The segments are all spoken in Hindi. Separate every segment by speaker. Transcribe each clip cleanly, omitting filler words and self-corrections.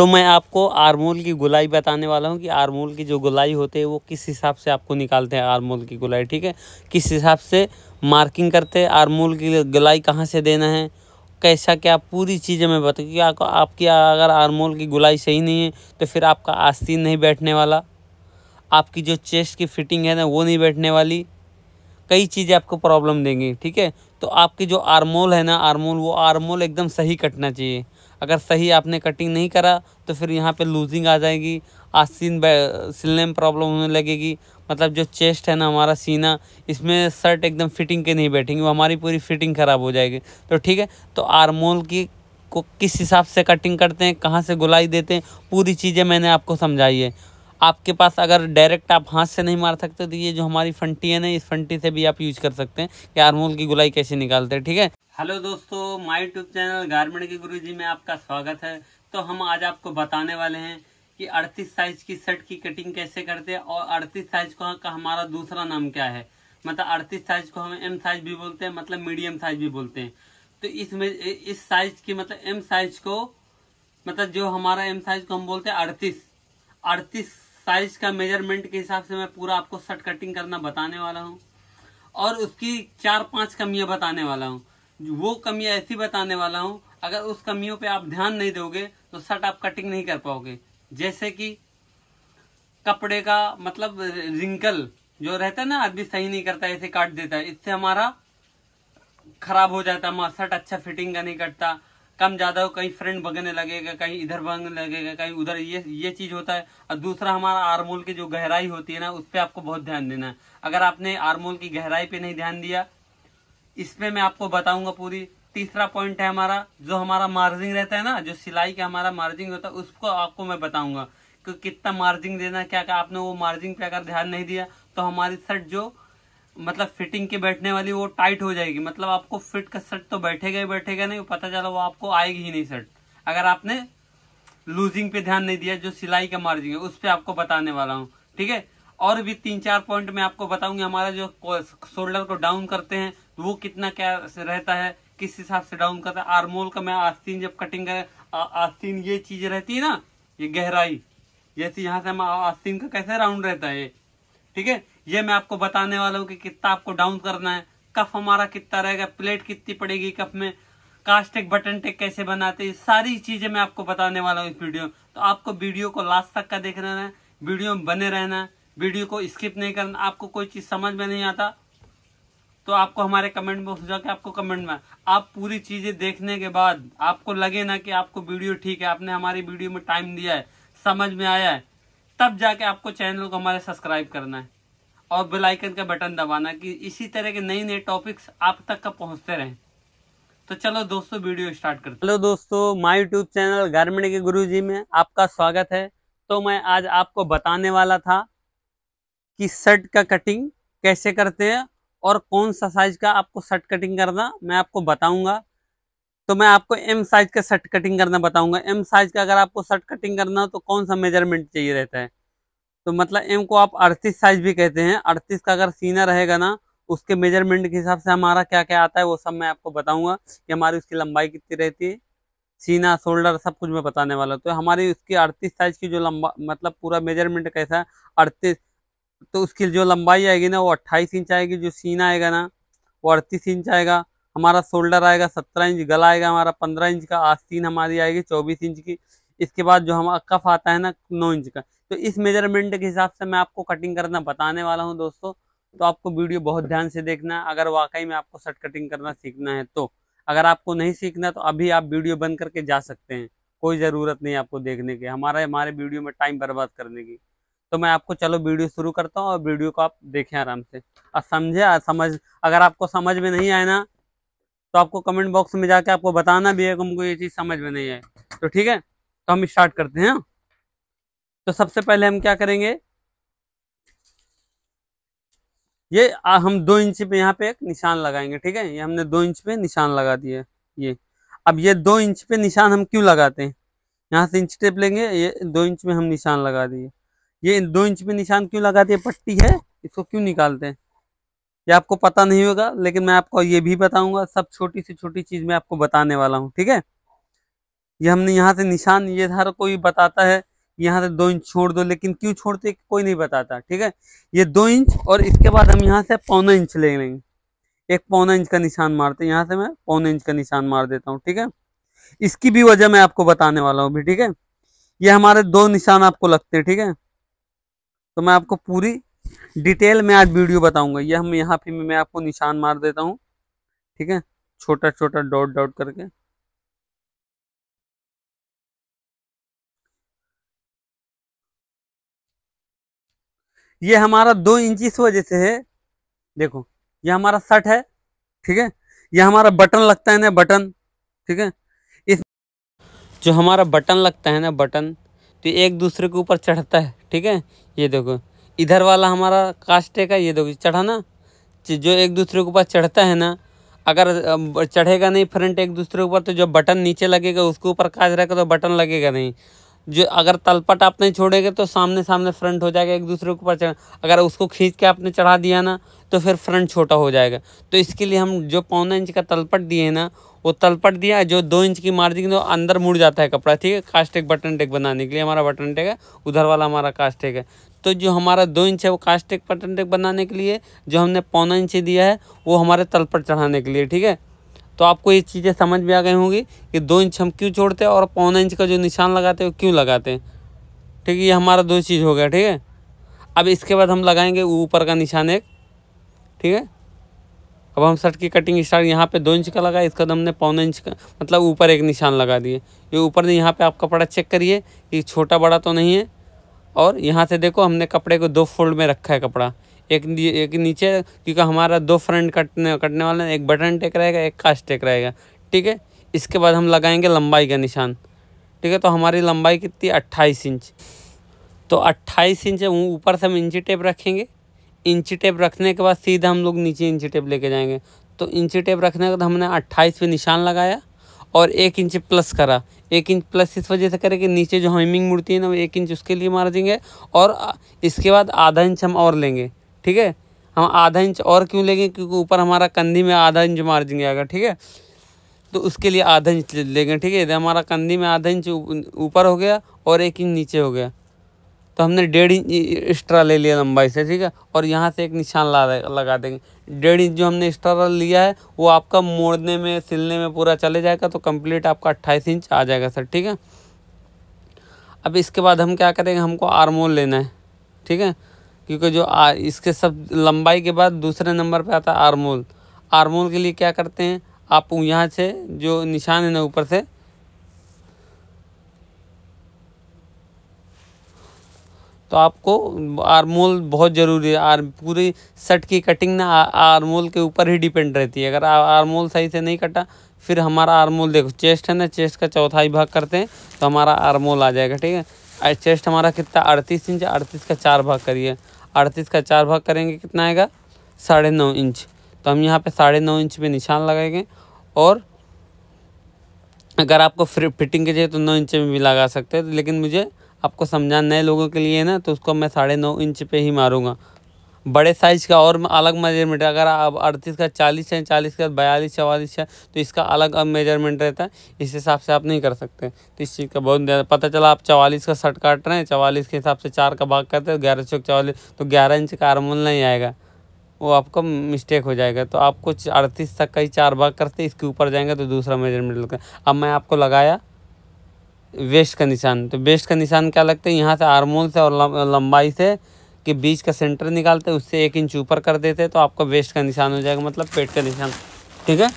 Speaker 1: तो मैं आपको आर्मोल की गोलाई बताने वाला हूँ कि आर्मोल की जो गोलाई होती है वो किस हिसाब से आपको निकालते हैं आर्मोल की गोलाई, ठीक है। किस हिसाब से मार्किंग करते हैं, आर्मोल की गोलाई कहाँ से देना है, कैसा क्या पूरी चीज़ें मैं बताऊँ कि आपकी अगर आर्मोल की गोलाई सही नहीं है तो फिर आपका आस्तीन नहीं बैठने वाला, आपकी जो चेस्ट की फिटिंग है ना वो नहीं बैठने वाली, कई चीज़ें आपको प्रॉब्लम देंगी, ठीक है। तो आपकी जो आर्मोल है ना, वो आर्मोल एकदम सही कटना चाहिए। अगर सही आपने कटिंग नहीं करा तो फिर यहाँ पे लूजिंग आ जाएगी, आस्तीन सिलने में प्रॉब्लम होने लगेगी। मतलब जो चेस्ट है ना हमारा सीना, इसमें शर्ट एकदम फिटिंग के नहीं बैठेंगे, वो हमारी पूरी फिटिंग ख़राब हो जाएगी। तो ठीक है, तो आर्मोल की को किस हिसाब से कटिंग करते हैं, कहाँ से गोलाई देते हैं, पूरी चीज़ें मैंने आपको समझाई है। आपके पास अगर डायरेक्ट आप हाथ से नहीं मार सकते तो ये जो हमारी फंटी है ना, इस फंटी से भी आप यूज कर सकते हैं कि आर्मोल की गोलाई कैसे निकालते हैं, ठीक है। हेलो दोस्तों, माय यूट्यूब चैनल गारमेंट के गुरुजी में आपका स्वागत है। तो हम आज आपको बताने वाले हैं कि 38 साइज की शर्ट की कटिंग कैसे करते हैं और 38 साइज का हमारा दूसरा नाम क्या है। मतलब 38 साइज को हम एम साइज भी बोलते हैं, मतलब मीडियम साइज भी बोलते हैं। तो इसमें इस साइज की मतलब एम साइज को, मतलब जो हमारा एम साइज को हम बोलते हैं 38 साइज का मेजरमेंट के हिसाब से मैं पूरा आपको शर्ट कटिंग करना बताने वाला हूँ और उसकी 4-5 कमियां बताने वाला हूँ। वो कमियां ऐसी बताने वाला हूँ, अगर उस कमियों पे आप ध्यान नहीं दोगे तो शर्ट आप कटिंग नहीं कर पाओगे। जैसे कि कपड़े का मतलब रिंकल जो रहता है ना, आदमी सही नहीं करता, ऐसे काट देता है, इससे हमारा खराब हो जाता है, शर्ट अच्छा फिटिंग का नहीं कटता। कम ज्यादा हो, कहीं फ्रंट भगने लगेगा, कहीं इधर भगने लगेगा, कहीं उधर, ये चीज होता है। और दूसरा हमारा आर्मोल की जो गहराई होती है ना, उस पर आपको बहुत ध्यान देना है। अगर आपने आर्मोल की गहराई पे नहीं ध्यान दिया, इस पे मैं आपको बताऊंगा पूरी। तीसरा पॉइंट है हमारा, जो हमारा मार्जिंग रहता है ना, जो सिलाई का हमारा मार्जिंग होता है, उसको आपको मैं बताऊंगा कि कितना मार्जिंग देना, क्या क्या आपने वो मार्जिंग पे अगर ध्यान नहीं दिया तो हमारी शर्ट जो मतलब फिटिंग के बैठने वाली वो टाइट हो जाएगी। मतलब आपको फिट का शर्ट तो बैठेगा ही बैठेगा नहीं, पता चला वो आपको आएगी ही नहीं शर्ट, अगर आपने लूजिंग पे ध्यान नहीं दिया। जो सिलाई का मार्जिंग है उस पे आपको बताने वाला हूँ, ठीक है। और भी 3-4 पॉइंट मैं आपको बताऊंगी। हमारा जो शोल्डर को डाउन करते हैं वो कितना क्या रहता है, किस हिसाब से डाउन करता है। आर्मोल का मैं आस्तीन जब कटिंग करे, आस्तीन ये चीज रहती है ना, ये गहराई, जैसे यहाँ से हम आस्तीन का कैसे राउंड रहता है, ठीक है, ये मैं आपको बताने वाला हूँ कि कितना आपको डाउन करना है। कफ हमारा कितना रहेगा, प्लेट कितनी पड़ेगी कफ में, कास्ट टेक बटन टेक कैसे बनाते हैं, सारी चीजें मैं आपको बताने वाला हूँ इस वीडियो। तो आपको वीडियो को लास्ट तक का देखना है, वीडियो में बने रहना, वीडियो को स्किप नहीं करना। आपको कोई चीज समझ में नहीं आता तो आपको हमारे कमेंट बॉक्स जाके आपको कमेंट में, आप पूरी चीजें देखने के बाद आपको लगे ना कि आपको वीडियो ठीक है, आपने हमारी वीडियो में टाइम दिया है, समझ में आया है, तब जाके आपको चैनल को हमारे सब्सक्राइब करना है और बेल आइकन का बटन दबाना कि इसी तरह के नए नए टॉपिक्स आप तक का पहुंचते रहें। तो चलो दोस्तों वीडियो स्टार्ट करते हैं। हेलो दोस्तों, माय यूट्यूब चैनल गारमेंट के गुरुजी में आपका स्वागत है। तो मैं आज आपको बताने वाला था कि शर्ट का कटिंग कैसे करते हैं और कौन सा साइज का आपको शर्ट कटिंग करना मैं आपको बताऊंगा। तो मैं आपको एम साइज का शर्ट कटिंग करना बताऊंगा। एम साइज का अगर आपको शर्ट कटिंग करना हो तो कौन सा मेजरमेंट चाहिए रहता है, तो मतलब एम को आप 38 साइज भी कहते हैं। 38 का अगर सीना रहेगा ना, उसके मेजरमेंट के हिसाब से हमारा क्या क्या आता है वो सब मैं आपको बताऊंगा कि हमारी उसकी लंबाई कितनी रहती है, सीना शोल्डर सब कुछ मैं बताने वाला हूँ। तो हमारी उसकी 38 साइज की जो लंबा मतलब पूरा मेजरमेंट कैसा है, 38, तो उसकी जो लंबाई आएगी ना वो 28 इंच आएगी, जो सीना आएगा ना वो 38 इंच आएगा, हमारा शोल्डर आएगा 17 इंच, गला आएगा हमारा 15 इंच का, आस्तीन हमारी आएगी 24 इंच की। इसके बाद जो हमारा कफ आता है ना 9 इंच का। तो इस मेजरमेंट के हिसाब से मैं आपको कटिंग करना बताने वाला हूँ दोस्तों। तो आपको वीडियो बहुत ध्यान से देखना है अगर वाकई में आपको शर्ट कटिंग करना सीखना है तो। अगर आपको नहीं सीखना तो अभी आप वीडियो बंद करके जा सकते हैं, कोई ज़रूरत नहीं आपको देखने की, हमारे वीडियो में टाइम बर्बाद करने की। तो मैं आपको चलो वीडियो शुरू करता हूँ और वीडियो को आप देखें आराम से और समझे समझ। अगर आपको समझ में नहीं आए ना तो आपको कमेंट बॉक्स में जाके आपको बताना भी है कि हमको ये चीज़ समझ में नहीं आए। तो ठीक है, तो हम स्टार्ट करते हैं। तो सबसे पहले हम क्या करेंगे, ये हम 2 इंच पे यहाँ पे एक निशान लगाएंगे, ठीक है। ये हमने 2 इंच पे निशान लगा दिया ये। अब ये 2 इंच पे निशान हम क्यों लगाते हैं, यहाँ से इंच टेप लेंगे, ये 2 इंच में हम निशान लगा दिए। ये 2 इंच में निशान क्यों लगा दिए, पट्टी है, इसको क्यों निकालते हैं ये आपको पता नहीं होगा, लेकिन मैं आपको ये भी बताऊंगा। सब छोटी से छोटी चीज मैं आपको बताने वाला हूँ, ठीक है। ये हमने यहाँ से निशान, ये हर कोई बताता है यहाँ से 2 इंच छोड़ दो, लेकिन क्यों छोड़ते कोई नहीं बताता। ठीक है, ये 2 इंच और इसके बाद हम यहाँ से 1.25 इंच ले लेंगे, एक 1.25 इंच का निशान मारते हैं। यहाँ से मैं 1.25 इंच का निशान मार देता हूँ। ठीक है, इसकी भी वजह मैं आपको बताने वाला हूँ भी। ठीक है, ये हमारे 2 निशान आपको लगते हैं। ठीक है, तो मैं आपको पूरी डिटेल में आज वीडियो बताऊंगा। ये हम यहाँ पे मैं आपको निशान मार देता हूँ। ठीक है, छोटा छोटा डॉट डॉट करके। ये हमारा 2 इंच इस वजह से है, देखो ये हमारा शर्ट है। ठीक है, ये हमारा बटन लगता है ना, बटन। ठीक है, इस जो हमारा बटन लगता है ना, बटन, तो एक दूसरे के ऊपर चढ़ता है। ठीक है, ये देखो इधर वाला हमारा कास्टे का, ये देखो चढ़ा ना, जो एक दूसरे के ऊपर चढ़ता है ना, अगर चढ़ेगा नहीं फ्रंट एक दूसरे के ऊपर, तो जो बटन नीचे लगेगा उसके ऊपर काज रहेगा तो बटन लगेगा नहीं। जो अगर तलपट आप नहीं छोड़ेंगे तो सामने सामने फ्रंट हो जाएगा, एक दूसरे के ऊपर चढ़, अगर उसको खींच के आपने चढ़ा दिया ना तो फिर फ्रंट छोटा हो जाएगा। तो इसके लिए हम जो 1.25 इंच का तलपट दिए है ना, वो तलपट दिया, जो 2 इंच की मार्जिन तो अंदर मुड़ जाता है कपड़ा। ठीक है, कास्टेक बटन टेक बनाने के लिए हमारा बटन टेक है, उधर वाला हमारा कास्टेक है। तो जो हमारा 2 इंच है वो कास्टेक बटन टेक बनाने के लिए, जो हमने 1.25 इंच दिया है वो हमारे तलपट चढ़ाने के लिए। ठीक है, तो आपको ये चीज़ें समझ में आ गई होंगी कि 2 इंच हम क्यों छोड़ते हैं और 1.25 इंच का जो निशान लगाते हैं वो क्यों लगाते हैं। ठीक है, ये हमारा 2 चीज़ हो गया। ठीक है, अब इसके बाद हम लगाएंगे ऊपर का निशान एक। ठीक है, अब हम शर्ट की कटिंग स्टार्ट, यहाँ पे 2 इंच का लगा, इसका हमने 1.25 इंच का मतलब ऊपर एक निशान लगा दिए। ये ऊपर यहाँ पे आप कपड़ा चेक करिए कि छोटा बड़ा तो नहीं है। और यहाँ से देखो हमने कपड़े को 2 फोल्ड में रखा है कपड़ा, एक नीचे, क्योंकि हमारा 2 फ्रंट कटने वाला है, एक बटन टेक रहेगा, एक कास्ट टेक रहेगा। ठीक है, इसके बाद हम लगाएंगे लंबाई का निशान। ठीक है, तो हमारी लंबाई कितनी, 28 इंच। तो 28 इंच ऊपर से हम इंची टेप रखेंगे। इंची टेप रखने के बाद सीधा हम लोग नीचे इंची टेप लेके जाएंगे। तो इंची टेप रखने के बाद हमने 28 पे निशान लगाया और 1 इंच प्लस करा। 1 इंच प्लस इस वजह से करें कि नीचे जो हेमिंग मुड़ती है ना, वो 1 इंच उसके लिए मार देंगे। और इसके बाद आधा इंच हम और लेंगे। ठीक है, हम आधा इंच और क्यों लेंगे, क्योंकि ऊपर हमारा कंधी में आधा इंच मार्जिन आएगा। ठीक है, तो उसके लिए आधा इंच लेंगे। ठीक है, हमारा कंधी में आधा इंच ऊपर हो गया और 1 इंच नीचे हो गया, तो हमने 1.5 इंच एक्स्ट्रा ले लिया लंबाई से। ठीक है, और यहाँ से एक निशान लगा देंगे। 1.5 इंच जो हमने एक्स्ट्रा लिया है वो आपका मोड़ने में सिलने में पूरा चले जाएगा, तो कंप्लीट आपका 28 इंच आ जाएगा सर। ठीक है, अब इसके बाद हम क्या करेंगे, हमको आर्मोल लेना है। ठीक है, क्योंकि जो इसके सब लंबाई के बाद दूसरे नंबर पे आता है आर्मोल। आर्मोल के लिए क्या करते हैं, आप यहाँ से जो निशान है ना ऊपर से, तो आपको आर्मोल बहुत ज़रूरी है। पूरी शर्ट की कटिंग ना आर्मोल के ऊपर ही डिपेंड रहती है। अगर आर्मोल सही से नहीं कटा, फिर हमारा आर्मोल देखो, चेस्ट है ना, चेस्ट का चौथाई भाग करते हैं तो हमारा आर्मोल आ जाएगा। ठीक है, चेस्ट हमारा कितना 38 इंच, 38 का 4 भाग करिए। 38 का 4 भाग करेंगे कितना आएगा, 9.5 इंच। तो हम यहाँ पे 9.5 इंच पे निशान लगाएंगे। और अगर आपको फिटिंग की चाहिए तो 9 इंच में भी लगा सकते हैं, लेकिन मुझे आपको समझाना नए लोगों के लिए ना, तो उसको मैं 9.5 इंच पे ही मारूंगा। बड़े साइज़ का और अलग मेजरमेंट है। अगर आप 38 का 40 है, 40 का 42 44 है, तो इसका अलग मेजरमेंट रहता है। इस हिसाब से आप नहीं कर सकते। तो इस चीज़ का बहुत ज़्यादा पता चला, आप 44 का शर्ट काट रहे हैं, 44 के हिसाब से 4 का भाग करते हैं, 11 चौक 44, तो 11 इंच का आर्मोल नहीं आएगा, वो आपका मिस्टेक हो जाएगा। तो आपको 38 तक का ही 4 भाग करते, इसके ऊपर जाएंगे तो दूसरा मेजरमेंट लगता है। अब मैं आपको लगाया वेस्ट का निशान। तो वेस्ट का निशान क्या लगता है, यहाँ से आर्मोल से और लंबाई से के बीच का सेंटर निकालते हैं, उससे 1 इंच ऊपर कर देते हैं, तो आपका वेस्ट का निशान हो जाएगा, मतलब पेट का निशान। ठीक है,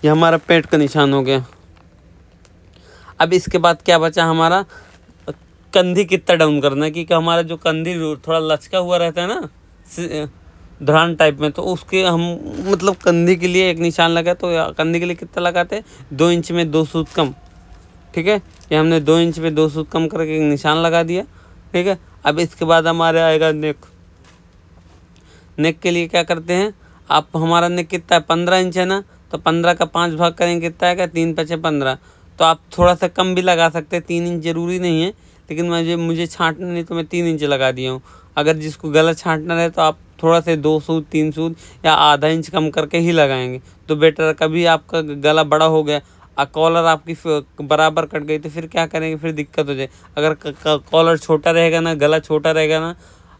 Speaker 1: ये हमारा पेट का निशान हो गया। अब इसके बाद क्या बचा, हमारा कंधी कितना डाउन करना है, क्योंकि हमारा जो कंधी थोड़ा लचका हुआ रहता है ना धरान टाइप में, तो उसके हम मतलब कंधी के लिए एक निशान लगा, तो कंधी के लिए कितना लगाते हैं, 2 इंच में 2 सूत कम। ठीक है, ये हमने 2 इंच पे 2 सूत कम करके एक निशान लगा दिया। ठीक है, अब इसके बाद हमारे आएगा नेक। नेक के लिए क्या करते हैं, आप हमारा नेक कितना है, 15 इंच है ना, तो 15 का 5 भाग करेंगे कितना आएगा, 3 5 15। तो आप थोड़ा सा कम भी लगा सकते हैं, 3 इंच ज़रूरी नहीं है, लेकिन मुझे छांटना नहीं तो मैं 3 इंच लगा दिया हूँ। अगर जिसको गला छांटना रहे तो आप थोड़ा से 2 सूत 3 सूत या आधा इंच कम करके ही लगाएंगे तो बेटर। कभी आपका गला बड़ा हो गया, कॉलर आपकी बराबर कट गई तो फिर क्या करेंगे, फिर दिक्कत हो जाए। अगर कॉलर छोटा रहेगा ना, गला छोटा रहेगा ना,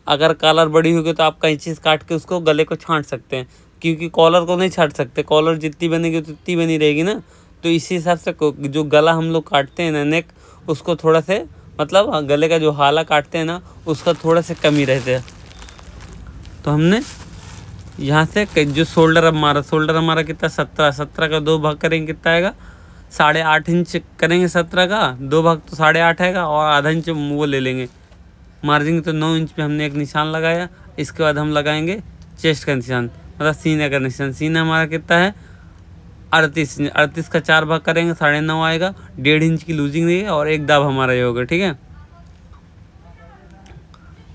Speaker 1: अगर कॉलर बड़ी होगी तो आप कैंची से काट के उसको गले को छांट सकते हैं, क्योंकि कॉलर को नहीं छाट सकते, कॉलर जितनी बनेगी उतनी बनी रहेगी ना। तो इसी हिसाब से जो गला हम लोग काटते हैं ना, नेक, उसको थोड़ा से मतलब गले का जो हाला काटते हैं ना, उसका थोड़ा से कमी रहते हैं। तो हमने यहाँ से जो शोल्डर हमारा कितना 17 का 2 भाग करेंगे, कितना आएगा 8.5 इंच करेंगे। 17 का 2 भाग तो 8.5 आएगा, और आधा इंच वो ले लेंगे मार्जिन। तो 9 इंच पे हमने एक निशान लगाया। इसके बाद हम लगाएंगे चेस्ट का निशान, मतलब सीने का निशान। सीना हमारा कितना है 38 इंच। 38 का 4 भाग करेंगे, 9.5 आएगा। 1.5 इंच की लूजिंग देंगे और एक दाब हमारा ये होगा, ठीक है।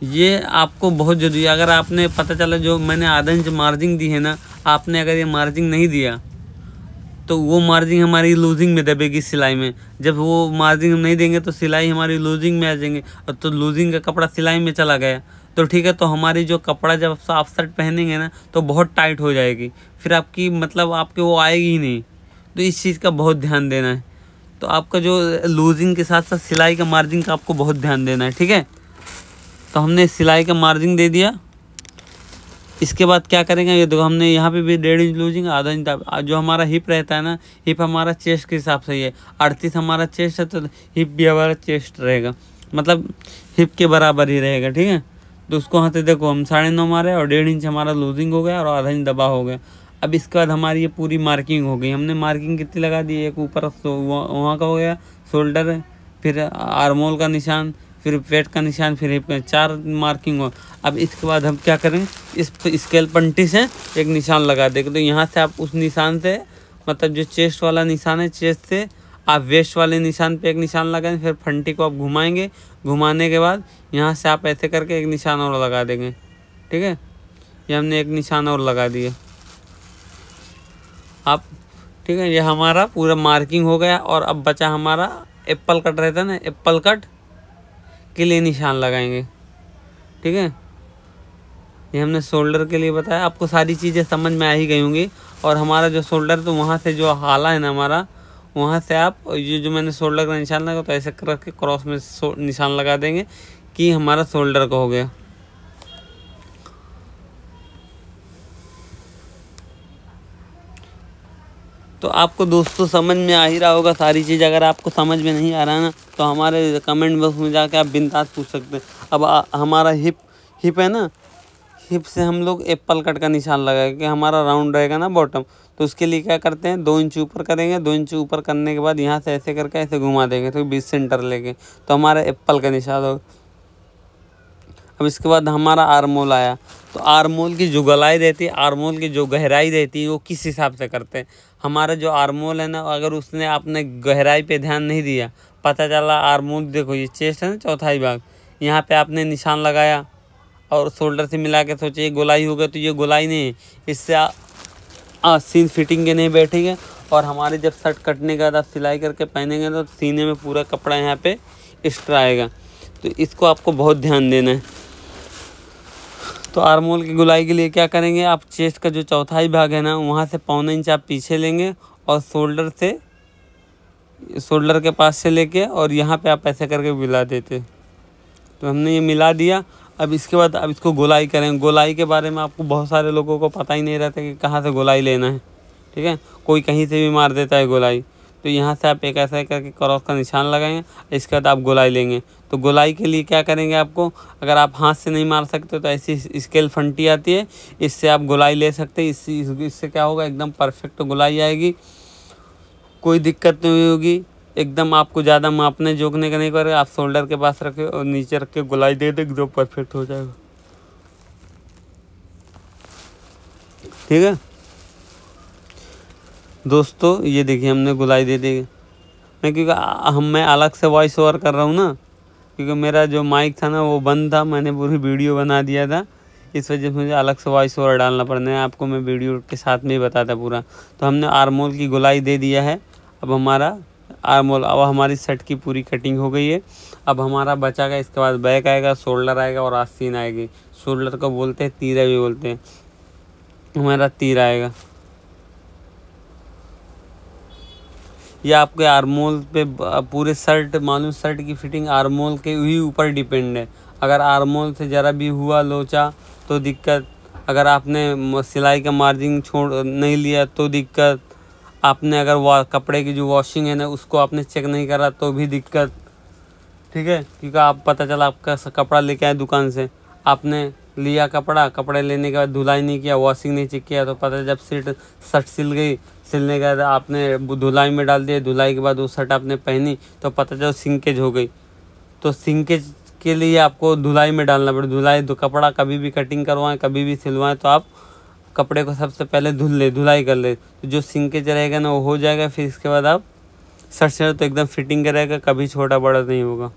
Speaker 1: ये आपको बहुत जरूरी है। अगर आपने पता चला जो मैंने आधा इंच मार्जिंग दी है ना, आपने अगर ये मार्जिंग नहीं दिया तो वो मार्जिंग हमारी लूजिंग में दबेगी सिलाई में। जब वो मार्जिंग हम नहीं देंगे तो सिलाई हमारी लूजिंग में आ जाएंगे, और तो लूजिंग का कपड़ा सिलाई में चला गया तो ठीक है, तो हमारी जो कपड़ा जब आप शर्ट पहनेंगे ना तो बहुत टाइट हो जाएगी, फिर आपकी मतलब आपके वो आएगी ही नहीं। तो इस चीज़ का बहुत ध्यान देना है। तो आपका जो लूजिंग के साथ साथ सिलाई का मार्जिंग का आपको बहुत ध्यान देना है, ठीक है। तो हमने सिलाई का मार्जिंग दे दिया। इसके बाद क्या करेंगे, ये देखो हमने यहाँ पे भी 1.5 इंच लूजिंग, आधा इंच जो हमारा हिप रहता है ना, हिप हमारा चेस्ट के हिसाब से ही है। 38 हमारा चेस्ट है तो हिप भी हमारा चेस्ट रहेगा, मतलब हिप के बराबर ही रहेगा, ठीक है। तो उसको यहाँ से देखो हम 9.5 मारे और 1.5 इंच हमारा लूजिंग हो गया और आधा इंच दबा हो गया। अब इसके बाद हमारी ये पूरी मार्किंग हो गई। हमने मार्किंग कितनी लगा दी, एक ऊपर वहाँ का हो गया शोल्डर, फिर आर्मोल का निशान, फिर पेट का निशान, फिर हिप का, 4 मार्किंग हो। अब इसके बाद हम क्या करेंगे, इस स्केल पंटी से एक निशान लगा देंगे। तो यहाँ से आप उस निशान से मतलब जो चेस्ट वाला निशान है, चेस्ट से आप वेस्ट वाले निशान पे एक निशान लगाएंगे, फिर फंटी को आप घुमाएंगे। घुमाने के बाद यहाँ से आप ऐसे करके एक निशान और लगा देंगे, ठीक है। ये हमने एक निशान और लगा दिया आप, ठीक है। ये हमारा पूरा मार्किंग हो गया। और अब बचा हमारा एप्पल कट रहता है ना, एप्पल कट के लिए निशान लगाएंगे, ठीक है। ये हमने शोल्डर के लिए बताया। आपको सारी चीज़ें समझ में आ ही गई होंगी। और हमारा जो शोल्डर, तो वहाँ से जो हाला है ना हमारा, वहाँ से आप ये जो मैंने शोल्डर का निशान लगा तो ऐसे करके क्रॉस में निशान लगा देंगे कि हमारा शोल्डर का हो गया। तो आपको दोस्तों समझ में आ ही रहा होगा सारी चीज़। अगर आपको समझ में नहीं आ रहा ना तो हमारे कमेंट बॉक्स में जाके आप बिंदास पूछ सकते हैं। अब हमारा हिप है ना, हिप से हम लोग एप्पल कट का निशान लगाएंगे कि हमारा राउंड रहेगा ना बॉटम। तो उसके लिए क्या करते हैं, 2 इंच ऊपर करेंगे। 2 इंच ऊपर करने के बाद यहाँ से ऐसे करके ऐसे घुमा देंगे तो 20 सेंटर लेके, तो हमारा एप्पल का निशान होगा। अब इसके बाद हमारा आर्मोल आया। तो आर्मोल की जो गलाई रहती है, आर्मोल की जो गहराई रहती है, वो किस हिसाब से करते हैं। हमारा जो आर्मोल है ना, अगर उसने आपने गहराई पे ध्यान नहीं दिया, पता चला आर्मोल देखो ये चेस्ट है ना, चौथाई भाग, यहाँ पे आपने निशान लगाया और शोल्डर से मिला के सोचे ये गोलाई हो गया, तो ये गोलाई नहीं है। इससे सीन फिटिंग के नहीं बैठेंगे। और हमारे जब शर्ट कटने के बाद आप सिलाई करके पहनेंगे तो सीने में पूरा कपड़ा यहाँ पे एक्स्ट्रा आएगा। तो इसको आपको बहुत ध्यान देना है। तो आर्मोल की गुलाई के लिए क्या करेंगे, आप चेस्ट का जो चौथाई भाग है ना, वहाँ से 1.25 इंच आप पीछे लेंगे और शोल्डर के पास से लेके और यहाँ पे आप ऐसे करके मिला देते। तो हमने ये मिला दिया। अब इसके बाद अब इसको गोलाई करेंगे। गोलाई के बारे में आपको बहुत सारे लोगों को पता ही नहीं रहता कि कहाँ से गोलाई लेना है, ठीक है। कोई कहीं से भी मार देता है गोलाई। तो यहाँ से आप एक ऐसा करके क्रॉस का निशान लगाएंगे, इसके बाद आप गोलाई लेंगे। तो गोलाई के लिए क्या करेंगे, आपको अगर आप हाथ से नहीं मार सकते तो ऐसी स्केल फंटी आती है, इससे आप गोलाई ले सकते हैं। इससे क्या होगा, एकदम परफेक्ट गोलाई आएगी, कोई दिक्कत नहीं होगी। एकदम आपको ज़्यादा मापने जोखने का नहीं पड़ेगा। आप शोल्डर के पास रखे और नीचे रख के गोलाई दे दे, एकदम परफेक्ट हो जाएगा, ठीक है दोस्तों। ये देखिए हमने गोलाई दे दी। मैं अलग से वॉइस ओवर कर रहा हूँ ना, क्योंकि मेरा जो माइक था ना वो बंद था, मैंने पूरी वीडियो बना दिया था, इस वजह से मुझे अलग से वॉइस ओवर डालना पड़ना है। आपको मैं वीडियो के साथ में ही बताता पूरा। तो हमने आर्मोल की गोलाई दे दिया है। अब हमारा आर्मोल, अब हमारी शर्ट की पूरी कटिंग हो गई है। अब हमारा बचा का, इसके बाद बैक आएगा, शोल्डर आएगा और आस्तीन आएगी। शोल्डर को बोलते हैं तीरा भी बोलते हैं, हमारा तीर आएगा। ये आपके आर्मोल पे पूरे शर्ट मालूम, शर्ट की फिटिंग आर्मोल के ही ऊपर डिपेंड है। अगर आर्मोल से ज़रा भी हुआ लोचा तो दिक्कत, अगर आपने सिलाई का मार्जिन छोड़ नहीं लिया तो दिक्कत, आपने अगर कपड़े की जो वॉशिंग है ना उसको आपने चेक नहीं करा तो भी दिक्कत, ठीक है। क्योंकि आप पता चला आपका कपड़ा लेके आए दुकान से, आपने लिया कपड़े लेने के बाद धुलाई नहीं किया, वॉशिंग नहीं चेक किया, तो पता जब शर्ट सिल गई, सिलने के बाद आपने धुलाई में डाल दिया, धुलाई के बाद वो शर्ट आपने पहनी तो पता चला सिंकेज हो गई। तो सिंकेज के लिए आपको धुलाई में डालना पड़े। धुलाई कपड़ा कभी भी कटिंग करवाएं, कभी भी सिलवाएं तो आप कपड़े को सबसे पहले धुलाई कर ले, तो जो सिंकेज रहेगा ना वो हो जाएगा। फिर इसके बाद आप शर्ट से तो एकदम फिटिंग का रहेगा, कभी छोटा बड़ा नहीं होगा।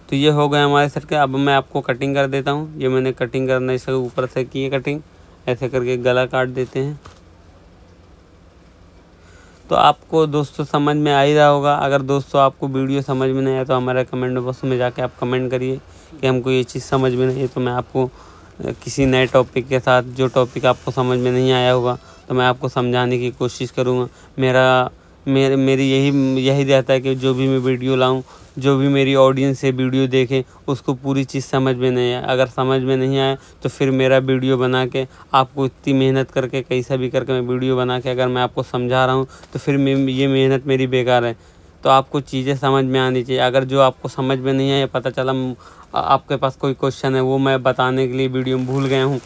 Speaker 1: तो ये हो गए हमारे शर्ट के। अब मैं आपको कटिंग कर देता हूँ। ये मैंने कटिंग करना इसे ऊपर से की है कटिंग, ऐसे करके गला काट देते हैं। तो आपको दोस्तों समझ में आ ही रहा होगा। अगर दोस्तों आपको वीडियो समझ में नहीं आया तो हमारे कमेंट बॉक्स में जाके आप कमेंट करिए कि हमको ये चीज़ समझ में नहीं है, तो मैं आपको किसी नए टॉपिक के साथ, जो टॉपिक आपको समझ में नहीं आया होगा तो मैं आपको समझाने की कोशिश करूँगा। मेरी यही रहता है कि जो भी मैं वीडियो लाऊं, जो भी मेरी ऑडियंस है वीडियो देखे, उसको पूरी चीज़ समझ में नहीं आए। अगर समझ में नहीं आए तो फिर मेरा वीडियो बना के आपको इतनी मेहनत करके कैसा भी करके मैं वीडियो बना के अगर मैं आपको समझा रहा हूँ तो फिर ये मेहनत मेरी बेकार है। तो आपको चीज़ें समझ में आनी चाहिए। अगर जो आपको समझ में नहीं आए, पता चला आपके पास कोई क्वेश्चन है वो मैं बताने के लिए वीडियो में भूल गया हूँ,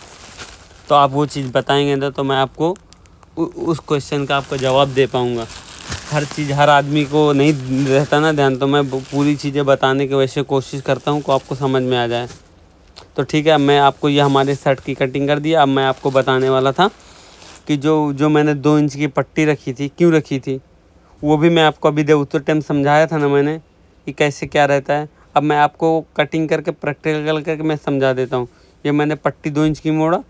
Speaker 1: तो आप वो चीज़ बताएंगे ना तो मैं आपको उस क्वेश्चन का आपको जवाब दे पाऊँगा। हर चीज़ हर आदमी को नहीं रहता ना ध्यान, तो मैं पूरी चीज़ें बताने की वैसे कोशिश करता हूँ को आपको समझ में आ जाए। तो ठीक है, मैं आपको ये हमारे शर्ट की कटिंग कर दी। अब मैं आपको बताने वाला था कि जो मैंने 2 इंच की पट्टी रखी थी, क्यों रखी थी, वो भी मैं आपको अभी उस टाइम समझाया था ना मैंने कि कैसे क्या रहता है। अब मैं आपको कटिंग करके प्रैक्टिकल करके मैं समझा देता हूँ। ये मैंने पट्टी 2 इंच की मोड़ा,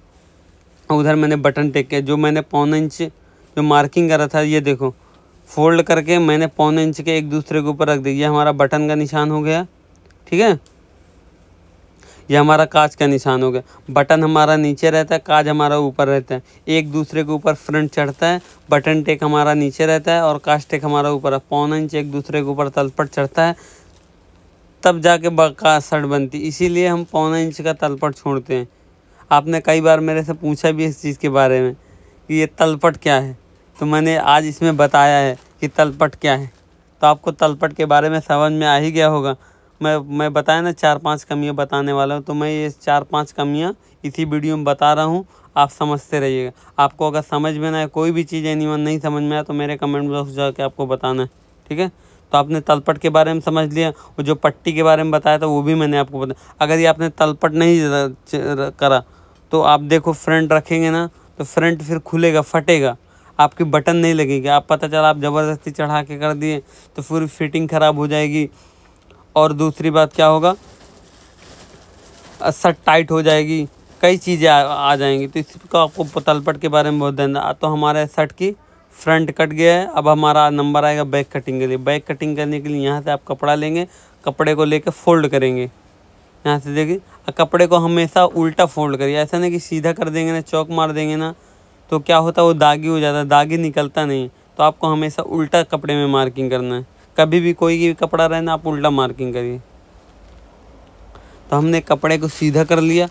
Speaker 1: उधर मैंने बटन टेक किया। जो मैंने 1.25 इंच जो मार्किंग करा था, ये देखो फोल्ड करके मैंने 1.25 इंच के एक दूसरे के ऊपर रख दिया। ये हमारा बटन का निशान हो गया, ठीक है। ये हमारा काज का निशान हो गया। बटन हमारा नीचे रहता है, काज हमारा ऊपर रहता है, एक दूसरे के ऊपर फ्रंट चढ़ता है। बटन टेक हमारा नीचे रहता है और काज टेक हमारा ऊपर है। 1.25 इंच एक दूसरे के ऊपर तलपट चढ़ता है, तब जाके का शर्ट बनती। इसीलिए हम 1.25 इंच का तलपट छोड़ते हैं। आपने कई बार मेरे से पूछा भी इस चीज़ के बारे में कि ये तलपट क्या है, तो मैंने आज इसमें बताया है कि तलपट क्या है। तो आपको तलपट के बारे में समझ में आ ही गया होगा। मैं बताया ना 4-5 कमियां बताने वाला हूँ, तो मैं ये 4-5 कमियां इसी वीडियो में बता रहा हूँ, आप समझते रहिएगा। आपको अगर समझ में ना आए, कोई भी चीज़ एनीवन नहीं समझ में आया तो मेरे कमेंट बॉक्स जाके आपको बताना है, ठीक है। तो आपने तलपट के बारे में समझ लिया, और जो पट्टी के बारे में बताया था वो भी मैंने आपको बताया। अगर ये आपने तलपट नहीं करा तो आप देखो फ्रंट रखेंगे ना तो फ्रंट फिर खुलेगा, फटेगा, आपकी बटन नहीं लगेगी। आप पता चला आप ज़बरदस्ती चढ़ा के कर दिए तो फिर फिटिंग ख़राब हो जाएगी। और दूसरी बात क्या होगा, शर्ट टाइट हो जाएगी, कई चीज़ें आ जाएंगी। तो इसको आपको तलपट के बारे में बहुत देना। तो हमारे शर्ट की फ्रंट कट गया है। अब हमारा नंबर आएगा बैक कटिंग के लिए। बैक कटिंग करने के लिए यहाँ से आप कपड़ा लेंगे, कपड़े को लेकर फोल्ड करेंगे। यहाँ से देखिए, कपड़े को हमेशा उल्टा फोल्ड करिए। ऐसा नहीं कि सीधा कर देंगे ना, चौक मार देंगे ना तो क्या होता है वो दागी हो जाता है, दागी निकलता नहीं। तो आपको हमेशा उल्टा कपड़े में मार्किंग करना है। कभी भी कोई भी कपड़ा रहना आप उल्टा मार्किंग करिए। तो हमने कपड़े को सीधा कर लिया,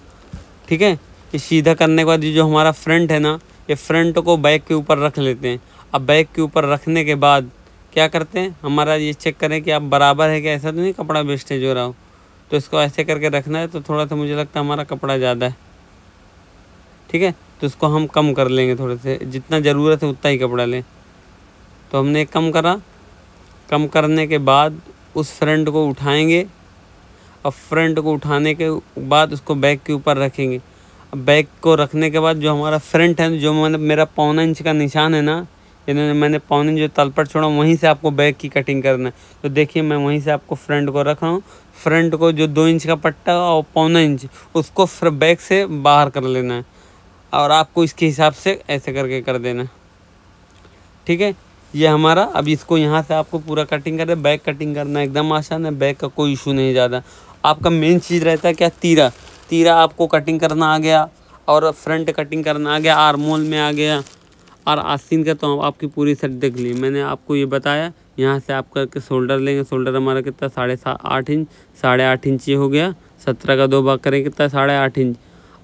Speaker 1: ठीक है। ये सीधा करने के बाद जो हमारा फ्रंट है ना, ये फ्रंट को बैक के ऊपर रख लेते हैं। अब बैक के ऊपर रखने के बाद क्या करते हैं, हमारा ये चेक करें कि आप बराबर है कि ऐसा तो नहीं कपड़ा वेस्टेज हो रहा हो। तो इसको ऐसे करके रखना है। तो थोड़ा सा मुझे लगता है हमारा कपड़ा ज़्यादा है, ठीक है। तो इसको हम कम कर लेंगे, थोड़े से जितना ज़रूरत है उतना ही कपड़ा लें। तो हमने कम करा, कम करने के बाद उस फ्रंट को उठाएंगे। अब फ्रंट को उठाने के बाद उसको बैक के ऊपर रखेंगे। अब बैक को रखने के बाद जो हमारा फ्रंट है, जो मेरा 1.25 इंच का निशान है ना, मैंने 1.25 इंच जो तलपट छोड़ा वहीं से आपको बैक की कटिंग करना है। तो देखिए मैं वहीं से आपको फ्रंट को रख रहा हूँ। फ्रंट को जो 2 इंच का पट्टा और 1.25 इंच उसको बैक से बाहर कर लेना है, और आपको इसके हिसाब से ऐसे करके कर देना है, ठीक है। ये हमारा, अब इसको यहाँ से आपको पूरा कटिंग कर, बैक कटिंग करना एकदम आसान है। बैक का कोई इशू नहीं ज़्यादा। आपका मेन चीज़ रहता है क्या, तीरा आपको कटिंग करना आ गया, और फ्रंट कटिंग करना आ गया, आर्मोल में आ गया। और आस्तीन का तो आपकी पूरी सेट देख ली मैंने आपको ये बताया। यहाँ से आप करके शोल्डर लेंगे, शोल्डर हमारा कितना 8.5 इंच, 8.5 इंच ये हो गया। 17 का 2 भाग करें कितना 8.5 इंच,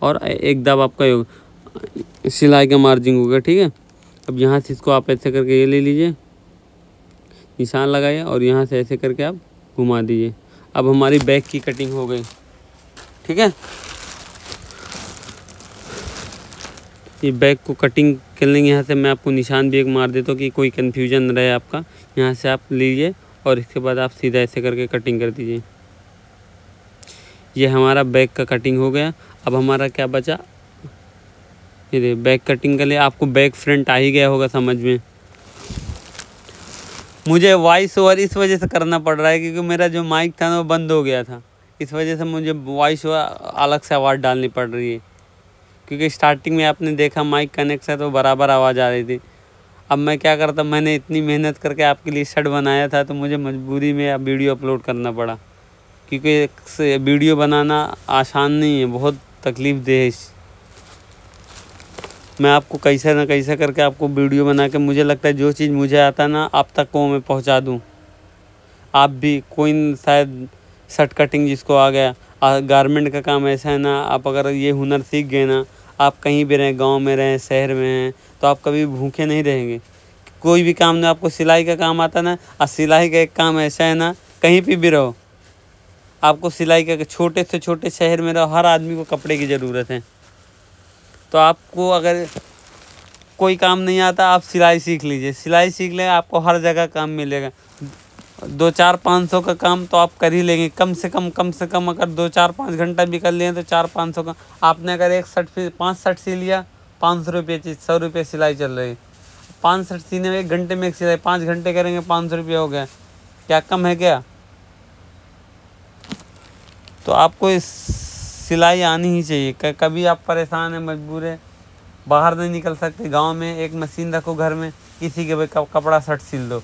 Speaker 1: और एक दाब आपका होगा सिलाई का मार्जिन होगा, ठीक है। अब यहाँ से इसको आप ऐसे करके ये ले लीजिए, निशान लगाइए और यहाँ से ऐसे करके आप घुमा दीजिए। अब हमारी बैक की कटिंग हो गई, ठीक है। ये बैक को कटिंग कर लेंगे। यहाँ से मैं आपको निशान भी एक मार देता हूँ कि कोई कन्फ्यूजन न रहे आपका। यहाँ से आप लीजिए और इसके बाद आप सीधा ऐसे करके कटिंग कर दीजिए। ये हमारा बैक का कटिंग हो गया। अब हमारा क्या बचा, ये बैक कटिंग के लिए आपको बैक फ्रंट आ ही गया होगा समझ में। मुझे वॉइस ओवर इस वजह से करना पड़ रहा है क्योंकि मेरा जो माइक था ना वो बंद हो गया था, इस वजह से मुझे वॉइस ओवर अलग से आवाज़ डालनी पड़ रही है। क्योंकि स्टार्टिंग में आपने देखा माइक कनेक्ट है तो बराबर आवाज़ आ रही थी। अब मैं क्या करता, मैंने इतनी मेहनत करके आपके लिए शर्ट बनाया था तो मुझे मजबूरी में अब वीडियो अपलोड करना पड़ा, क्योंकि वीडियो बनाना आसान नहीं है, बहुत तकलीफ़देह है। मैं आपको कैसे ना कैसे करके आपको वीडियो बना के, मुझे लगता है जो चीज़ मुझे आता ना आप तक को मैं पहुंचा दूं। आप भी कोई शायद शर्ट कटिंग जिसको आ गया, गारमेंट का काम ऐसा है ना, आप अगर ये हुनर सीख गए ना, आप कहीं भी रहें, गांव में रहें, शहर में हैं, तो आप कभी भूखे नहीं रहेंगे। कोई भी काम ना, आपको सिलाई का काम आता ना, और सिलाई का एक काम ऐसा है ना, कहीं भी रहो आपको सिलाई का, छोटे से छोटे शहर में रहो, हर आदमी को कपड़े की ज़रूरत है। तो आपको अगर कोई काम नहीं आता आप सिलाई सीख लीजिए, सिलाई सीख लें, आपको हर जगह काम मिलेगा। 2-4-500 का काम तो आप कर ही लेंगे कम से कम अगर 2-4-5 घंटा भी कर लिए तो 400-500 का। आपने अगर एक शर्ट 5 शर्ट सी लिया, 500 रुपये चीज़, 100 रुपये सिलाई चल रही है। 5 शर्ट सीने में 1 घंटे में एक सिलाई, 5 घंटे करेंगे 500 रुपये हो गया, क्या कम है क्या। तो आपको इस सिलाई आनी ही चाहिए। कभी आप परेशान हैं, मजबूर है, बाहर नहीं निकल सकते, गांव में एक मशीन रखो घर में, किसी के भाई कपड़ा शर्ट सिल दो,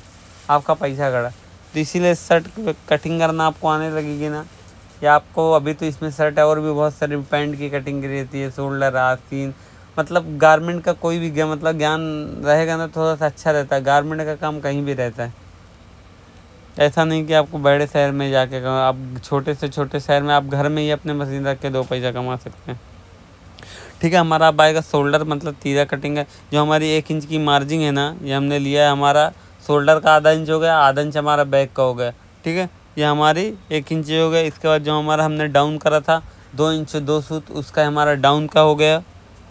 Speaker 1: आपका पैसा गड़ा। तो इसीलिए शर्ट कटिंग करना आपको आने लगेगी ना, या आपको अभी तो इसमें शर्ट है और भी बहुत सारी पैंट की कटिंग रहती है, शोल्डर, आस्तीन, मतलब गारमेंट का कोई भी मतलब ज्ञान रहेगा ना थोड़ा सा अच्छा रहता है। गारमेंट का काम कहीं भी रहता है, ऐसा नहीं कि आपको बड़े शहर में जाके, आप छोटे से छोटे शहर में आप घर में ही अपने मशीन रख के 2 पैसा कमा सकते हैं, ठीक है। हमारा अब आएगा शोल्डर, मतलब तीरा कटिंग है। जो हमारी 1 इंच की मार्जिन है ना, ये हमने लिया है, हमारा शोल्डर का आधा इंच हो गया, आधा इंच हमारा बैक का हो गया, ठीक है। ये हमारी 1 इंच हो गया। इसके बाद जो हमारा हमने डाउन करा था 2 इंच 2 सूत, उसका हमारा डाउन का हो गया,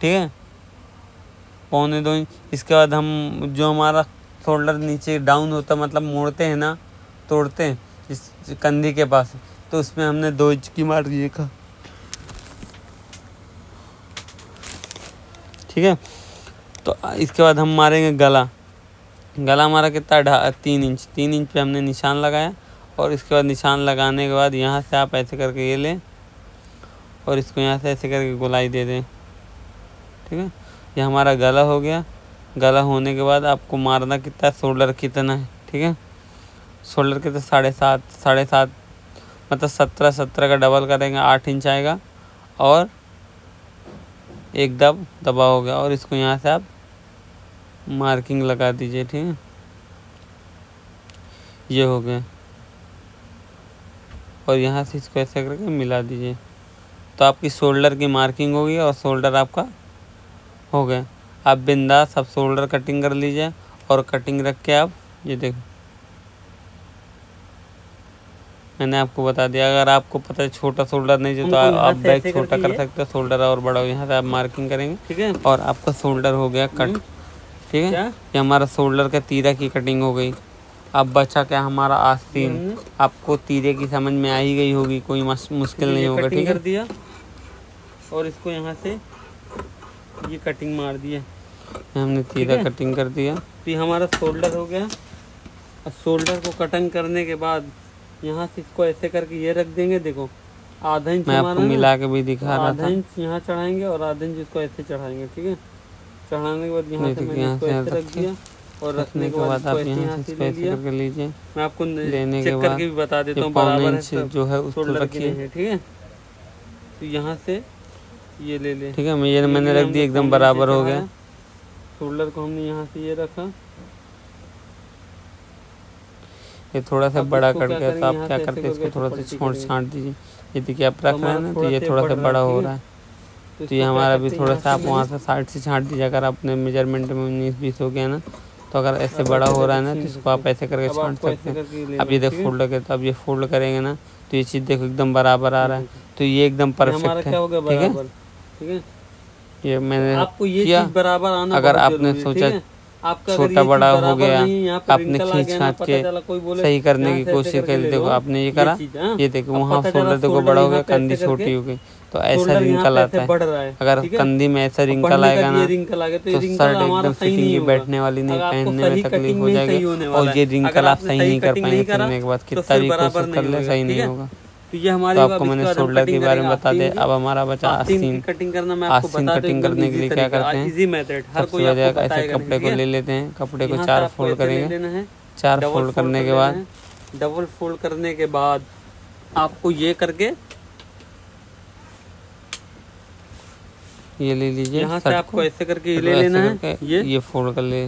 Speaker 1: ठीक है, 1.25 इंच। इसके बाद हम जो हमारा शोल्डर नीचे डाउन होता मतलब मोड़ते हैं ना, तोड़ते हैं इस कंधी के पास, तो उसमें हमने 2 इंच की मार्जिन का, ठीक है। तो इसके बाद हम मारेंगे गला। गला हमारा कितना 3 इंच, 3 इंच पे हमने निशान लगाया। और इसके बाद निशान लगाने के बाद यहाँ से आप ऐसे करके ये लें और इसको यहाँ से ऐसे करके गोलाई दे दें, ठीक है। ये हमारा गला हो गया। गला होने के बाद आपको मारना कितना, शोल्डर कितना है, ठीक है। शोल्डर कितना 7.5 मतलब 17 का डबल करेंगे 8 इंच आएगा और एक दबा हो गया। और इसको यहाँ से आप मार्किंग लगा दीजिए, ठीक है, ये हो गया। और यहाँ से इसको ऐसे करके मिला दीजिए, तो आपकी शोल्डर की मार्किंग होगी और शोल्डर आपका हो गया। आप बिंदास आप शोल्डर कटिंग कर लीजिए और कटिंग रख के आप ये देखो, मैंने आपको बता दिया। अगर आपको पता है छोटा शोल्डर नहीं जो तो आप बैक छोटा कर सकते हो, शोल्डर और बड़ा हो। यहाँ से आप मार्किंग करेंगे, ठीक है, और आपका शोल्डर हो गया कट, ठीक है। ये हमारा शोल्डर का तीरा की कटिंग हो गई। अब बचा क्या हमारा आस्तीन। आपको तीरे की समझ में आ ही गई होगी, कोई मुश्किल नहीं होगा, ठीक है। कर दिया और इसको यहाँ से ये कटिंग मार दिया, हमने तीरा कटिंग कर दिया। तो ये हमारा शोल्डर हो गया। अब शोल्डर को कटिंग करने के बाद यहाँ से इसको ऐसे करके ये रख देंगे, देखो आधा इंच मैं आपको मिला के भी दिखा रहा था। आधा इंच यहाँ चढ़ाएंगे और आधा इंच इसको ऐसे चढ़ाएंगे, ठीक है। चढ़ाने के बाद यहाँ से मैंने इसको ऐसे रख दिया और रखने के बाद आप यहाँ से इसको ऐसे करके लीजिए। मैं आपको लेने के बाद भी बता देता हूँ, बराबर है जो है उसको रखिए, ठीक है। तो यहाँ से ये ले ले, ठीक है। मैंने रख दिया, एकदम बराबर हो गया। शोल्डर को हमने यहाँ से ये रखा, ये थोड़ा सा बड़ा कट गया तो आप क्या करते हैं, इसको थोड़ा सा छांट दीजिए। ये देखिए आप रख रहे हैं ना, तो ये थोड़ा सा बड़ा हो रहा है, तो ये हमारा भी थोड़ा सा आप वहाँ से साइड से छांट दीजिए। अगर अपने मेजरमेंट में 19-20 हो गया ना, तो अगर ऐसे बड़ा हो रहा है ना, तो इसको आप ऐसे करके छांट सकते हैं। अब ये देखो फोल्ड करके, तो अब ये फोल्ड करेंगे ना, तो ये चीज़ देखो एकदम बराबर आ रहा है, तो ये एकदम परफेक्ट है। ठीक है, ये मैंने
Speaker 2: आपको ये
Speaker 1: किया।
Speaker 2: चीज बराबर आना
Speaker 1: अगर
Speaker 2: बहुत
Speaker 1: आपने
Speaker 2: जरूरी है,
Speaker 1: सोचा
Speaker 2: ठीक है? आपका
Speaker 1: छोटा बड़ा हो गया, आपने
Speaker 2: रिंकल आ
Speaker 1: खींच
Speaker 2: गया ना,
Speaker 1: खाच
Speaker 2: पता
Speaker 1: के
Speaker 2: चला कोई बोले
Speaker 1: सही करने की
Speaker 2: यहाँ से
Speaker 1: कोशिश
Speaker 2: ऐसे करके
Speaker 1: करी,
Speaker 2: ले
Speaker 1: देखो
Speaker 2: लो,
Speaker 1: आपने ये करा,
Speaker 2: चीज़, हाँ।
Speaker 1: ये देखो
Speaker 2: अब
Speaker 1: वहाँ
Speaker 2: पता चला
Speaker 1: शोल्डर देखो
Speaker 2: शोल्डर
Speaker 1: बड़ा हो
Speaker 2: यहाँ
Speaker 1: गया,
Speaker 2: पे
Speaker 1: कंधी
Speaker 2: ऐसे
Speaker 1: छोटी
Speaker 2: करके
Speaker 1: हो गई, तो ऐसा
Speaker 2: शोल्डर यहाँ
Speaker 1: रिंकल
Speaker 2: पे
Speaker 1: आता
Speaker 2: ऐसे बढ़ रहा
Speaker 1: है।
Speaker 2: है,
Speaker 1: अगर
Speaker 2: ठीक है?
Speaker 1: कंधी में ऐसा
Speaker 2: बढ़ने
Speaker 1: रिंकल
Speaker 2: का
Speaker 1: आएगा ना,
Speaker 2: ये रिंकल आ गया, तो ये
Speaker 1: तो
Speaker 2: रिंकल
Speaker 1: शर्ट
Speaker 2: हमारा
Speaker 1: एकदम
Speaker 2: सही
Speaker 1: फिटिंग
Speaker 2: नहीं
Speaker 1: की
Speaker 2: होगा।
Speaker 1: बैठने वाली नहीं,
Speaker 2: अगर आपको
Speaker 1: पहनने में
Speaker 2: सही
Speaker 1: तकलीफ
Speaker 2: कटिंग
Speaker 1: हो
Speaker 2: में
Speaker 1: जाएगी,
Speaker 2: सही होने
Speaker 1: और
Speaker 2: वाला
Speaker 1: ये
Speaker 2: है।
Speaker 1: रिंकल
Speaker 2: अगर
Speaker 1: आप
Speaker 2: आपने
Speaker 1: सही
Speaker 2: सही
Speaker 1: नहीं कर
Speaker 2: कटिंग
Speaker 1: पाएंगे
Speaker 2: नहीं करा
Speaker 1: सिलने के बाद,
Speaker 2: तो
Speaker 1: कितना
Speaker 2: फिर
Speaker 1: भी
Speaker 2: बराबर
Speaker 1: कोशिश कर
Speaker 2: नहीं
Speaker 1: ले
Speaker 2: होगा,
Speaker 1: सही
Speaker 2: ठीक
Speaker 1: नहीं
Speaker 2: है?
Speaker 1: होगा।
Speaker 2: तो ये हमारी
Speaker 1: तो
Speaker 2: अब
Speaker 1: आपको
Speaker 2: इसके
Speaker 1: मैंने
Speaker 2: बाद हम
Speaker 1: शोल्डर के
Speaker 2: कटिंग
Speaker 1: बारे में
Speaker 2: करेंगे
Speaker 1: बता दे।
Speaker 2: आस्तीन की।
Speaker 1: अब हमारा बचा
Speaker 2: आस्तीन की
Speaker 1: आस्तीन।
Speaker 2: कटिंग करना मैं आपको
Speaker 1: आस्तीन
Speaker 2: बता दूं,
Speaker 1: कटिंग
Speaker 2: एकदम
Speaker 1: करने के
Speaker 2: इजी
Speaker 1: लिए क्या
Speaker 2: तरीका,
Speaker 1: करते हैं,
Speaker 2: इजी मेथड, हर
Speaker 1: सबसे
Speaker 2: कोई
Speaker 1: पहले
Speaker 2: आपको
Speaker 1: ऐसे
Speaker 2: बताएगा नहीं,
Speaker 1: कपड़े
Speaker 2: ठीक
Speaker 1: को
Speaker 2: है?
Speaker 1: ले लेते हैं, कपड़े को
Speaker 2: यहाँ से
Speaker 1: 4
Speaker 2: आपको
Speaker 1: फोल्ड
Speaker 2: ऐसे ले
Speaker 1: करेंगे,
Speaker 2: लेना है,
Speaker 1: 4
Speaker 2: डबल
Speaker 1: फोल्ड करने
Speaker 2: कर
Speaker 1: के
Speaker 2: लेना
Speaker 1: बाद
Speaker 2: है। डबल फोल्ड करने के बाद आपको ये करके
Speaker 1: ये ले लीजिए,
Speaker 2: यहाँ से आपको ऐसे करके ये ले लेना है,
Speaker 1: ये फोल्ड कर ले,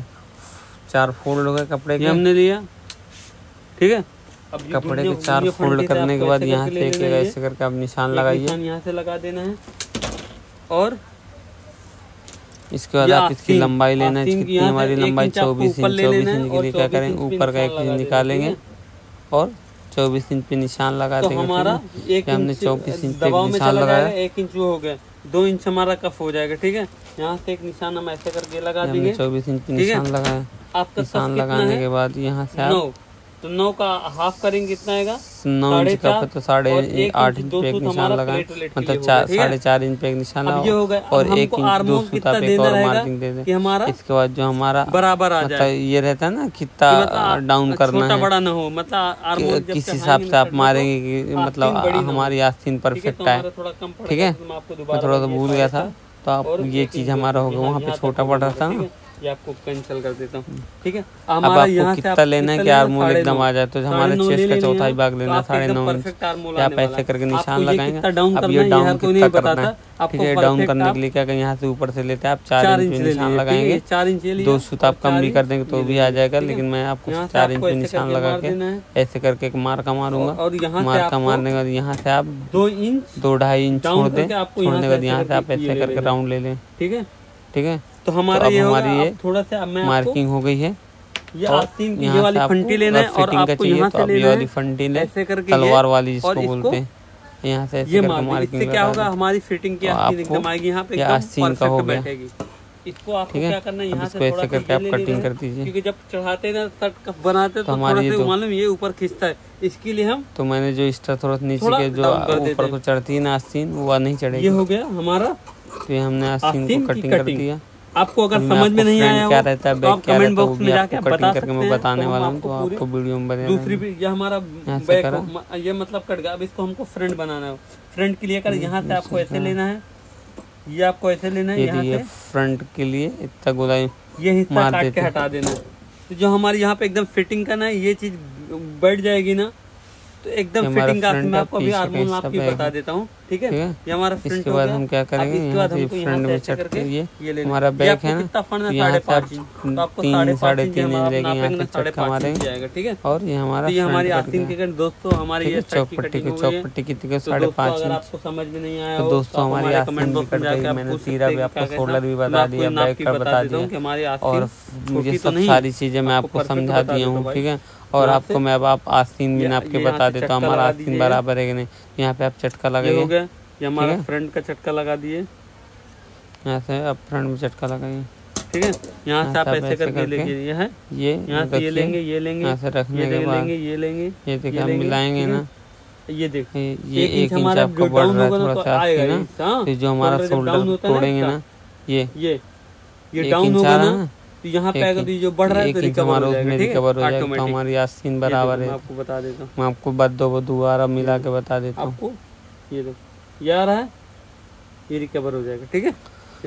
Speaker 1: 4 फोल्ड हो गए कपड़े के,
Speaker 2: ये हमने लिया, ठीक है? अब ये
Speaker 1: कपड़े के 4 फोल्ड करने के बाद यहाँ से एक ऐसे करके आप निशान लगाइए,
Speaker 2: यहाँ से लगा देना है। और
Speaker 1: इसके बाद आप इसकी लंबाई लेना है, कितनी हमारी लंबाई 24 इंच, 24 इंच के लिए क्या करें, ऊपर का 1 इंच निकालेंगे और 24 इंच पे निशान लगा देंगे।
Speaker 2: हमारा 1
Speaker 1: हमने 24 इंच पे निशान लगाया,
Speaker 2: 1 इंच हो गया, 2 इंच हमारा कफ हो जाएगा, ठीक है? यहाँ से एक निशान हम ऐसे करके लगा देंगे,
Speaker 1: 24 इंच पे निशान लगाया।
Speaker 2: आपका
Speaker 1: निशान लगाने के बाद यहाँ से आप
Speaker 2: 9 का हाफ करेंगे, कितना आएगा?
Speaker 1: 9 इंच का पे तो 8.5 इंच पे एक निशान लगाए, मतलब 4.5 इंच पे एक निशान लगाओ और 1 इंच 2 सूता पे एक और मार्किंग दे दे। इसके बाद जो हमारा
Speaker 2: बराबर आ
Speaker 1: मतलब ये रहता है ना कितना डाउन करना है,
Speaker 2: बड़ा ना हो, मतलब
Speaker 1: किस हिसाब से आप मारेंगे कि मतलब हमारी आस्तीन परफेक्ट है, ठीक है? मैं थोड़ा सा भूल गया था, तो आप ये चीज हमारा होगा, वहाँ पे छोटा पड़ रहा था ना,
Speaker 2: ये आपको कैंसिल कर देता हूँ, ठीक है?
Speaker 1: अब आपको कितना लेना है कि आर्मोल एकदम आ जाए, तो हमारे चेस्ट का चौथाई भाग लेना है 9.5 इंच। आप ऐसे करके निशान लगाएंगे। अब ये डाउन कितना करना है, ठीक है? डाउन करने के लिए क्या करें, यहाँ से ऊपर से लेते हैं आप 4 इंच पे निशान लगाएंगे,
Speaker 2: 4 इंच
Speaker 1: 2 सूता आप कम भी कर देंगे तो भी आ जाएगा, लेकिन मैं आपको 4 इंच पे निशान लगा के ऐसे करके एक मार्का मारूंगा।
Speaker 2: और यहाँ
Speaker 1: मार्का मारने के बाद यहाँ से आप
Speaker 2: 2.5
Speaker 1: इंच छोड़ दें, छोड़ने के बाद यहाँ से आप ऐसे करके राउंड ले लें,
Speaker 2: ठीक है?
Speaker 1: ठीक है?
Speaker 2: तो हमारा ये
Speaker 1: हमारी ये
Speaker 2: थोड़ा सा
Speaker 1: मार्किंग हो गई है।
Speaker 2: ये आस्तीन की ये वाली फंटी लेना है और आपको यहाँ से लेना है,
Speaker 1: ये वाली फंटी ले, तलवार वाली जिसको बोलते हैं, यहाँ से ऐसे करके मार्किंग
Speaker 2: क्या होगा, हमारी फिटिंग की आस्तीन एकदम आएगी, यहाँ पे
Speaker 1: आस्तीन का हो गया।
Speaker 2: इसको आपको क्या करना है, यहाँ से
Speaker 1: ऐसे करके आप कटिंग कर दीजिए,
Speaker 2: क्योंकि जब चढ़ाते ना शर्ट कफ बनाते तो हमारी मालूम ये ऊपर खींचता है, इसके लिए हम
Speaker 1: तो मैंने जो इस तरह थोड़ा नीचे के जो ऊपर को चढ़ती है ना आस्तीन, वो नहीं चढ़ेगी।
Speaker 2: ये हो गया हमारा,
Speaker 1: तो हमने आस्तीन को कटिंग कर दिया।
Speaker 2: आपको अगर समझ में नहीं आया
Speaker 1: क्या रहता है, बैक क्या रहता है, वो भी आपको कटिंग करके मैं
Speaker 2: बताने
Speaker 1: बताने वाला हूँ, तो आपको वीडियो में बने।
Speaker 2: दूसरी भी ये हमारा बैक, ये मतलब कट गया, अब इसको हमको फ्रंट बनाना है। फ्रंट के लिए कर यहाँ से आपको ऐसे लेना है, ये आपको ऐसे लेना है, यहाँ से
Speaker 1: फ्रंट के लिए इतना गोलाई
Speaker 2: ये हिस्सा काट के हटा देना है। तो जो हमारे यहाँ पे एकदम फिटिंग करना है, ये चीज बैठ जाएगी ना, तो एकदम फिटिंग का मैं आपको अभी आर्मोल आपकी बता देता हूँ, ठीक है? ये हमारा फ्रंट।
Speaker 1: इसके बाद हम क्या करेंगे, फ्रंट में चढ़ के ये हमारा बैक है ना, यहाँ से आप 3 साढ़े 3 इंच लेके यहाँ पे चक्का मारेंगे, ठीक है? और ये
Speaker 2: हमारी आस्तीन के दोस्तों हमारी ये
Speaker 1: चौपट्टी कितनी को 5.5 इंच।
Speaker 2: आपको समझ में नहीं आया
Speaker 1: तो दोस्तों हमारी आस्तीन भी कट गई, मैंने तीरा भी आपको, शोल्डर भी बता दिया, बैक का बता दिया, और ये सब सारी चीजें मैं आपको समझा दिया हूँ, ठीक है? और आपको मैं अब आप आस्तीन भी नाप के बता देता हूँ, हमारा आस्तीन बराबर है कि नहीं। यहाँ पे आप चटका लगाइए,
Speaker 2: ये हमारा फ्रंट का चटका लगा दिए,
Speaker 1: यहाँ से आप फ्रंट में चटका लगाइए,
Speaker 2: ठीक है? यहाँ से आप ऐसे करके लेंगे, ये है, ये यहाँ से ये लेंगे, यहाँ से रखने के बाद ये लेंगे, ये देखिए हम मिलाएंगे ना, ये देखिए ये 1 इंच आपका बढ़ रहा है थोड़ा सा आस्तीन ना, तो जो हमारा शोल्डर तोड़ेंगे ना, ये डाउन होगा ना, तो यहाँ पे अगर जो बढ़ रहा है तो रिकवर हो जाएगा, तो हमारी आस्तीन बराबर है। आपको बता देता हूँ, मैं आपको दोबारा मिला के बता देता हूँ। आपको ये देखो ये आ रहा है, ये रिकवर हो जाएगा, ठीक है?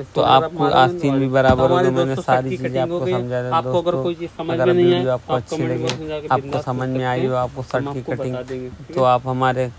Speaker 2: तो आपको आस्तीन भी बराबर होगा। मैंने सारी चीजें आपको समझा दी। आपको अगर कोई चीज समझ में नहीं आए, आपको अच्छी लगे, आपको समझ में आई हो, आपको शर्ट की कटिंग, तो आप हमारे